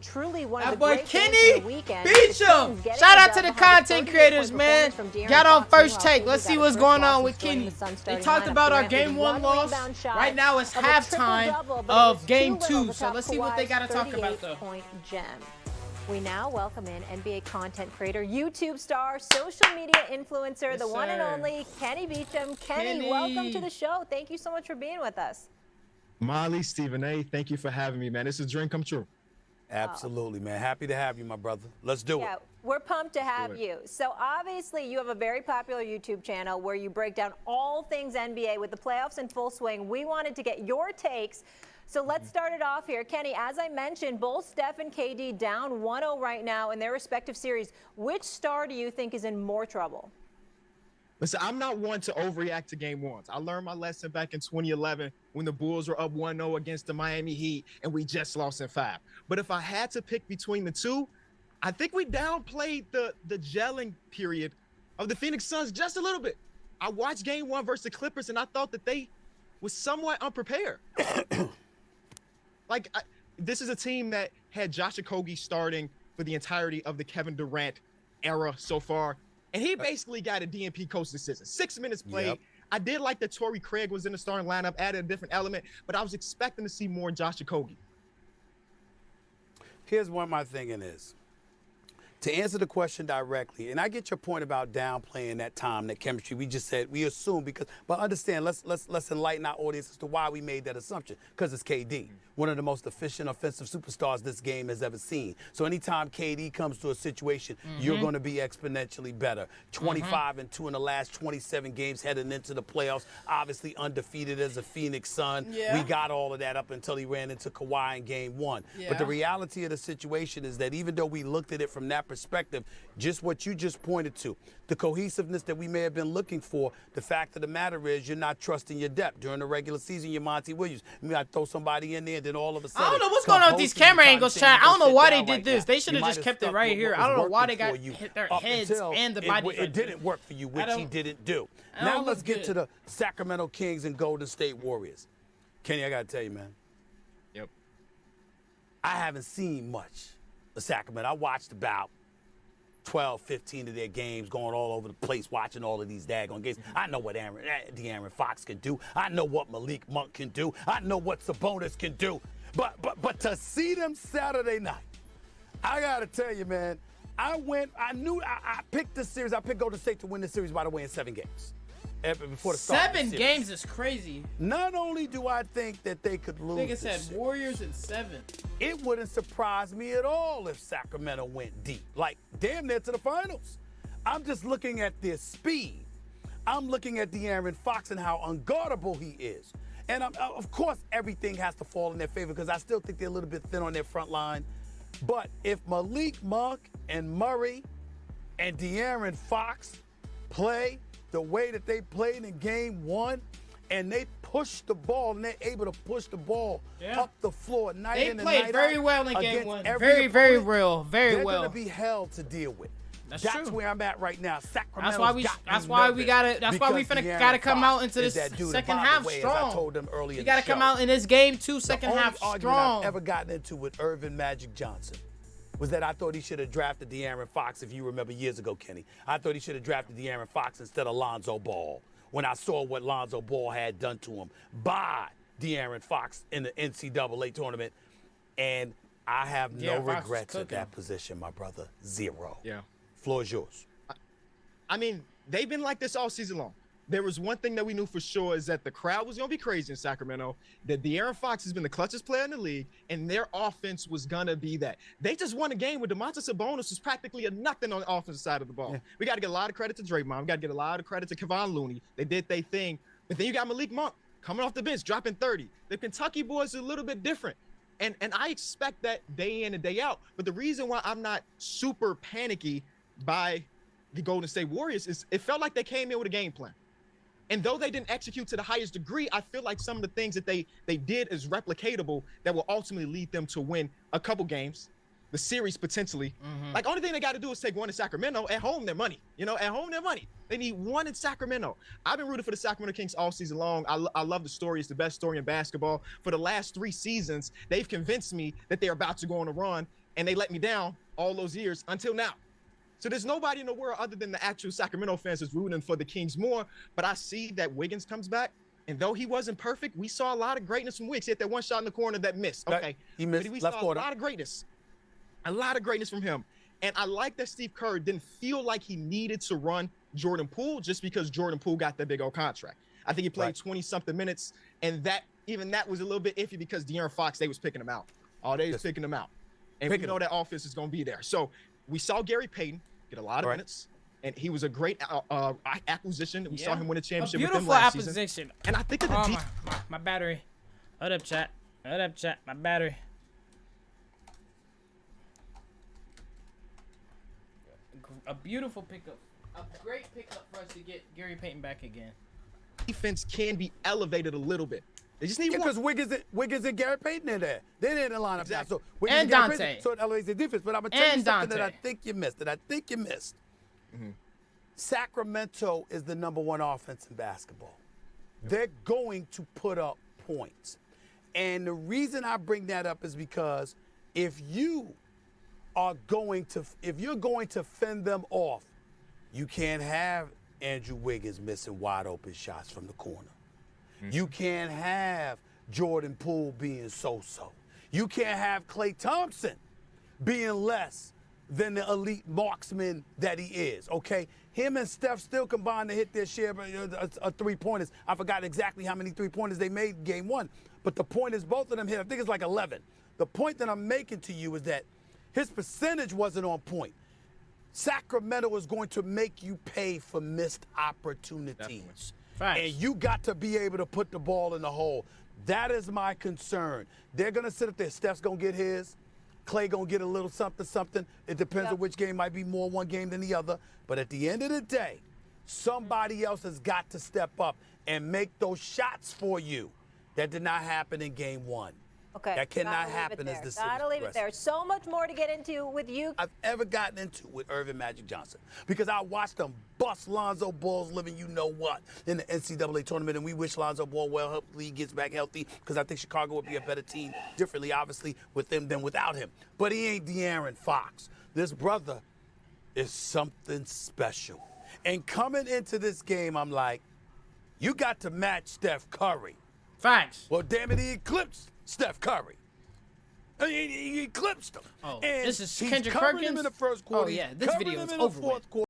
truly one of That the boy great Kenny games of the weekend. beat him. Shout out to the content creators, man. Got on first take. Let's see what's going on with Kenny. They talked about our game 1 loss. Right now it's halftime of game 2. So let's see what they got to talk about though. We now welcome in NBA content creator, YouTube star, social media influencer, Yes, the one and sir. only Kenny Beecham. Kenny, welcome to the show. Thank you so much for being with us. Molly, Stephen A., thank you for having me, man. It's a dream come true. Absolutely, man. Happy to have you, my brother. Let's do it. Yeah, we're pumped to have you. So obviously you have a very popular YouTube channel where you break down all things NBA with the playoffs in full swing. We wanted to get your takes. So let's start it off here. Kenny, as I mentioned, both Steph and KD down 1-0 right now in their respective series. Which star do you think is in more trouble? Listen, I'm not one to overreact to game ones. I learned my lesson back in 2011 when the Bulls were up 1-0 against the Miami Heat and we just lost in 5. But if I had to pick between the two, I think we downplayed the gelling period of the Phoenix Suns just a little bit. I watched game 1 versus the Clippers and I thought that they was somewhat unprepared. This is a team that had Josh Okogie starting for the entirety of the Kevin Durant era so far. And he basically got a DNP coach decision. 6 minutes played. Yep. I did like that Torrey Craig was in the starting lineup, added a different element, but I was expecting to see more Josh Okogie. Here's what my thinking is. To answer the question directly, and I get your point about downplaying that time, that chemistry. We just said we assume but understand. Let's enlighten our audience as to why we made that assumption. Because it's KD, one of the most efficient offensive superstars this game has ever seen. So anytime KD comes to a situation, you're going to be exponentially better. 25-2 in the last 27 games heading into the playoffs. Obviously undefeated as a Phoenix Sun. Yeah. We got all of that up until he ran into Kawhi in game 1. Yeah. But the reality of the situation is that even though we looked at it from that perspective, just what you just pointed to, the cohesiveness that we may have been looking for, the fact of the matter is you're not trusting your depth. During the regular season, you're Monty Williams. You got to throw somebody in there, then all of a sudden. I don't know what's going on with these camera angles, Chad. I don't know why they did this. They should have just kept it right here. I don't know why they got hit their heads and the body. It didn't work for you, which he didn't do. Now let's get to the Sacramento Kings and Golden State Warriors. Kenny, I got to tell you, man. Yep. I haven't seen much of Sacramento. I watched about 12, 15 of their games, going all over the place, watching all of these daggone games. I know what De'Aaron Fox can do. I know what Malik Monk can do. I know what Sabonis can do. But to see them Saturday night, I got to tell you, man, I picked this series. I picked Golden State to win this series, by the way, in 7 games. Before the start of the 7 series. games is crazy. Not only do I think that they could lose, I think it said Warriors in 7. it wouldn't surprise me at all if Sacramento went deep, like damn near to the finals. I'm just looking at their speed. I'm looking at De'Aaron Fox and how unguardable he is. And of course, everything has to fall in their favor because I still think they're a little bit thin on their front line. But if Malik Monk and Murray and De'Aaron Fox play the way that they played in game 1, and they push the ball, and they're able to push the ball up the floor night in and night out. They played very well in game 1. Very well. They're going to be hell to deal with. That's true. where I'm at right now. Sacramento. That's why we gotta come out into this second half strong. I told them earlier. You gotta come out in this game 2 second half strong. The only argument I've ever gotten into with Irvin Magic Johnson was that I thought he should have drafted De'Aaron Fox, if you remember years ago, Kenny. I thought he should have drafted De'Aaron Fox instead of Lonzo Ball when I saw what Lonzo Ball had done to him by De'Aaron Fox in the NCAA tournament. And I have no regrets at that position, my brother. 0. Yeah. Floor is yours. I mean, they've been like this all season long. There was one thing that we knew for sure is that the crowd was going to be crazy in Sacramento, that De'Aaron Fox has been the clutchest player in the league, and their offense was going to be that. They just won a game where Domantas Sabonis was practically a nothing on the offensive side of the ball. Yeah. We got to get a lot of credit to Draymond. We got to get a lot of credit to Kevon Looney. They did their thing. But then you got Malik Monk coming off the bench, dropping 30. The Kentucky boys are a little bit different. And I expect that day in and day out. But the reason why I'm not super panicky by the Golden State Warriors is it felt like they came in with a game plan. And though they didn't execute to the highest degree, I feel like some of the things that they did is replicatable that will ultimately lead them to win a couple games, the series potentially. Like, only thing they got to do is take one in Sacramento. At home, their money. You know, at home, their money. They need one in Sacramento. I've been rooting for the Sacramento Kings all season long. I love the story. It's the best story in basketball. For the last 3 seasons, they've convinced me that they're about to go on a run. and they let me down all those years until now. So there's nobody in the world other than the actual Sacramento fans that's rooting for the Kings more. But I see that Wiggins comes back, and though he wasn't perfect, we saw a lot of greatness from Wiggs. He hit that one shot in the corner that missed. Okay, he missed. But we Left saw corner. a lot of greatness from him. And I like that Steve Kerr didn't feel like he needed to run Jordan Poole just because Jordan Poole got that big old contract. I think he played 20-something minutes, and that was a little bit iffy because De'Aaron Fox, they was picking him out. They was picking him out. And we know that offense is going to be there. So we saw Gary Payton get a lot of minutes, and he was a great acquisition. We saw him win a championship with them last season. And I think that the my battery. Hold up, chat. My battery. A beautiful pickup. A great pickup for us to get Gary Payton back again. defense can be elevated a little bit. They just need one. Because Wiggins and Gary Payton in there. They're in the lineup Exactly. now. So Wiggins And Gary Dante. Payton, so it elevates the defense. But I'm going to tell you And something Dante. that I think you missed. Sacramento is the #1 offense in basketball. They're going to put up points. And the reason I bring that up is because if you're going to fend them off, you can't have Andrew Wiggins missing wide open shots from the corner. You can't have Jordan Poole being so-so. You can't have Klay Thompson being less than the elite marksman that he is, okay? Him and Steph still combined to hit their share of three-pointers. I forgot exactly how many three-pointers they made game one. But the point is both of them hit, I think it's like 11. The point that I'm making to you is that his percentage wasn't on point. Sacramento is going to make you pay for missed opportunities. And you got to be able to put the ball in the hole. That is my concern. They're going to sit up there. Steph's going to get his. Klay going to get a little something. It depends on which game. Might be more one game than the other. But at the end of the day, somebody else has got to step up and make those shots for you. That did not happen in game one. Okay. That cannot happen as the series Gotta leave it there. So much more to get into with you. I've ever gotten into with Irvin Magic Johnson because I watched them bust Lonzo Ball's living you know what in the NCAA tournament, and we wish Lonzo Ball well. Hopefully he gets back healthy because I think Chicago would be a better team differently, obviously, with him than without him. But he ain't De'Aaron Fox. This brother is something special. And coming into this game, I'm like, you got to match Steph Curry. Facts. Well, damn it, he eclipsed Steph Curry. He eclipsed him. Oh, and this is he's Kendrick covering Perkins? him in the first quarter. Oh, yeah, this covering video him is in the over fourth with. quarter.